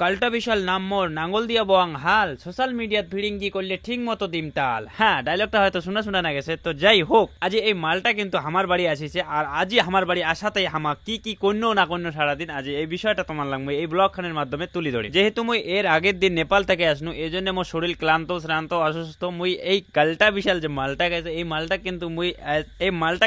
কালটা বিশাল নাম মোর নাঙ্গল দিয়া বোয়াং হাল সোশ্যাল মিডিয়াত ভিড়িঙ্গি করলে ঠিক মতো দিমতাল। হ্যাঁ, ডায়লগটা হয়তো শোনা না গেছে। তো যাই হোক, আজ এই মালটা কিন্তু আমার বাড়ি আসিছে, আর আজই আমার বাড়ি আসাতেই হামা কি কি কন্য না কন্য সারাদিন আজ এই বিষয়টা তোমার লাগবে এই ব্লগ খানের মাধ্যমে তুলি ধরি। যেহেতু মুই এর আগের দিন নেপাল থেকে আসনু, এই জন্য মোর শরীর ক্লান্ত শ্রান্ত অসুস্থ। মুই এই কালটা বিশাল যে মালটা গেছে এই মালটা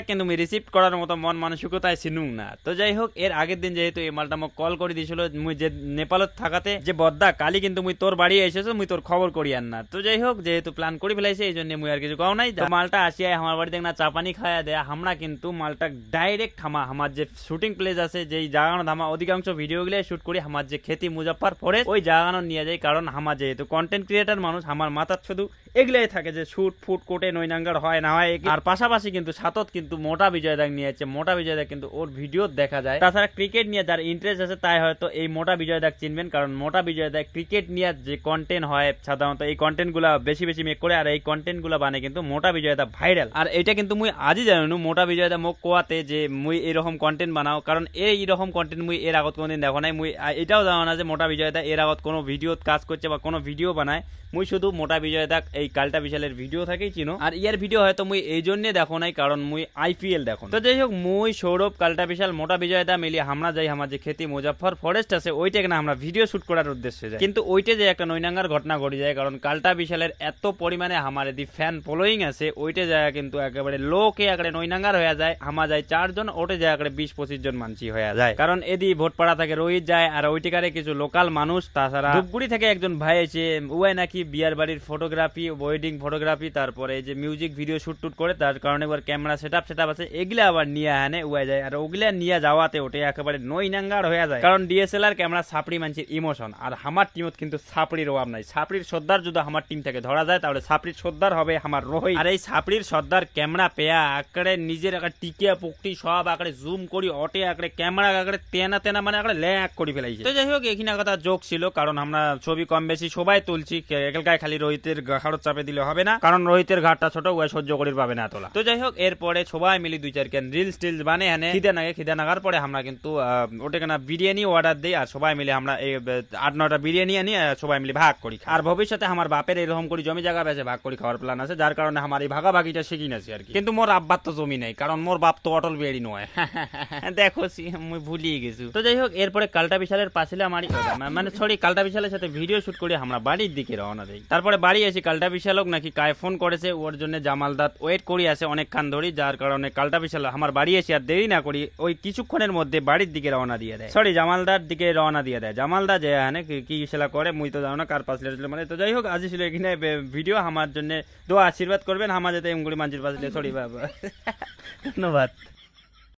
কিন্তু মুই রিসিভ করার মতো মন মানসিকতায় ছিনুং না। তো যাই হোক, এর আগের দিন যেহেতু এই মালটা মোক কল করে দিয়েছিল, মুই যে নেপালত থাকাতে যে বদ্দা কালি কিন্তু মুই তোর বাড়ি এসেছো, মুই তোর খবর করি আর না। তো যাই হোক, যেহেতু প্ল্যান করে ফেলাইছে এই জন্য মুই আর কিছু কও নাই। মালটা আসিয়ায় আমার বাড়িতে না চাপানি খাওয়া দেয়া আমরা কিন্তু মালটা ডাইরেক্ট আমার যে শুটিং প্লেস আছে যেই জায়গানো ধামা অধিকাংশ ভিডিও গুলো শুট করি আমার যে খেতি মুজাফফর ফরেস্ট ওই জায়গানো নিয়ে যাই। কারণ আমার যেহেতু কন্টেন্ট ক্রিয়েটার মানুষ, আমার মাথার শুধু এগুলাই থাকে যে শুট ফুট কোটে নৈনাঙ্গার হয় না হয়। আর পাশাপাশি কিন্তু সাতত কিন্তু মোটা বিজয় দাগ নিয়ে যাচ্ছে। মোটা বিজয় দাগ কিন্তু ওর ভিডিও দেখা যায়। তাছাড়া ক্রিকেট নিয়ে যার ইন্টারেস্ট আছে তাই হয়তো এই মোটা বিজয় দাগ চিনবেন, কারণ মোটা বিজয় দাগ ক্রিকেট নিয়ে যে কন্টেন্ট হয় সাধারণত এই কন্টেন্ট গুলা বেশি মেক করে, আর এই কন্টেন্ট গুলা বানে কিন্তু মোটা বিজয় দা ভাইরাল। আর এটা কিন্তু মুই আজই জানো মোটা বিজয় দা মোক কোয়াতে যে মুই এরকম কন্টেন্ট বানাও, কারণ এইরকম কন্টেন্ট মুই এর আগত কোনদিন দেখো নাই। মুই এটাও জানো না যে মোটা বিজয় দা এর আগত কোনো ভিডিও কাজ করছে বা কোনো ভিডিও বানায়। মুই শুধু মোটা বিজয় দাগ এই কালটা বিশালের ভিডিও থাকেই চিনো, আর ইয়ার ভিডিও হয়তো মুই এই জন্য দেখো নাই কারণ মুই আইপিএল দেখো। তো যাই হোক, মুই সৌরভ কালটা বিশাল মোটা বিজয় দা মিলিয়ে আমরা যাই আমার যে খেতি মুজাফফর ফরেস্ট আছে ওইটাকে না আমরা ভিডিও শুট করার উদ্দেশ্যে যাই। কিন্তু ওইটা যে একটা নৈনাঙ্গার ঘটনা ঘটে যায়, কারণ কালটা বিশালের এত পরিমাণে আমার এদি ফ্যান ফলোয়িং আছে ওইটা জায়গা কিন্তু একেবারে লোকে একেবারে নৈনাঙ্গার হয়ে যায়। আমার যায় 4 জন, ওটা যায় একেবারে 20-25 জন মানসি হয়ে যায়। কারণ এদি ভোটপাড়া থেকে রোহিত যায়, আর ওইটিকারে কিছু লোকাল মানুষ, তাছাড়া ধূপগুড়ি থেকে একজন ভাই এসে উয়াই নাকি বিয়ার বাড়ির ফটোগ্রাফি ওয়েডিং ফটোগ্রাফি তারপরে যে মিউজিক ভিডিও শুট টুট করে, তার কারণে একবার ক্যামেরা সেট আপ আছে এগুলা আবার নিয়ে আনে উয়া যায়। আর ওগুলা নিয়ে যাওয়াতে ওটা একেবারে নৈনাঙ্গার হয়ে যায়, কারণ ডিএসএলআর ক্যামেরা ছাপড়ি মানছির ইমোশন। আর আমার টিমত কিন্তু ছাপড়ির অভাব নাই। ছাপড়ির সর্দার যদি আমার টিম থেকে ধরা যায় তাহলে ছাপড়ির সর্দার হবে আমার রোহিত। আর এই ছাপড়ির সর্দার ক্যামেরা পেয়া আঁকড়ে নিজের আঁকড়ে টিকিয়া পুকটি সব আঁকড়ে জুম করি অটে আঁকড়ে ক্যামেরা আঁকড়ে তেনা মানে আঁকড়ে ল্যাক করে ফেলাইছে। তো যাই হোক, এখানে কথা জোক ছিল, কারণ আমরা ছবি কম বেশি সবাই তুলছি, এখানকায় খালি রোহিতের ঘাড় চাপে দিলে হবে না, কারণ রোহিতের ঘাটটা ছোট ওই সহ্য করির পাবে না তোলা। তো যাই হোক, এরপরে সবাই মিলি 2-4 ক্যান রিলস টিলস বানে আনে খিদা নাগার পরে আমরা কিন্তু ওটাকে না বিরিয়ানি অর্ডার দিই, আর সবাই মিলে আমরা এই 8-9টা বিরিয়ানি আনি সবাই মিলে ভাগ করি। আর ভবিষ্যতে আমার বাপের এরকম করে জমি জায়গা বেঁচে ভাগ করি খাওয়ার প্ল্যান আছে, যার কারণে আমার এই ভাগাভাগিটা শিখি নাছি আর কি। কিন্তু মোর আব্বার তো জমি নেই, কারণ মোর বাপ তো অটল বিহারি নয়। দেখো মুই ভুলিয়ে গেছি। তো যাই হোক, এরপরে কালটা বিশালের পাশে আমার মানে সরি কালটা বিশালের সাথে ভিডিও শুট করে আমরা বাড়ির দিকে রওনা দিই। তারপরে বাড়ি এসে কালটা বিশালক নাকি কায় ফোন করেছে, ওর জন্য জামালদাত ওয়েট করি আছে অনেকক্ষণ ধরি, যার কারণে কালটা বিশাল আমার বাড়ি এসে আর দেরি না করি ওই কিছুক্ষণের মধ্যে বাড়ির দিকে রওনা দিয়ে দেয়, সরি জামালদার দিকে রওনা দিয়ে দেয়। জামালদা যে কি সেলা করে মুই তো জানো না কার পাশে মানে। তো যাই হোক, আজ ছিল এখানে ভিডিও, আমার জন্য দোয়া আশীর্বাদ করবেন আমার যাতে এমগুলি মানজির পাশে, সরি বাবা। ধন্যবাদ।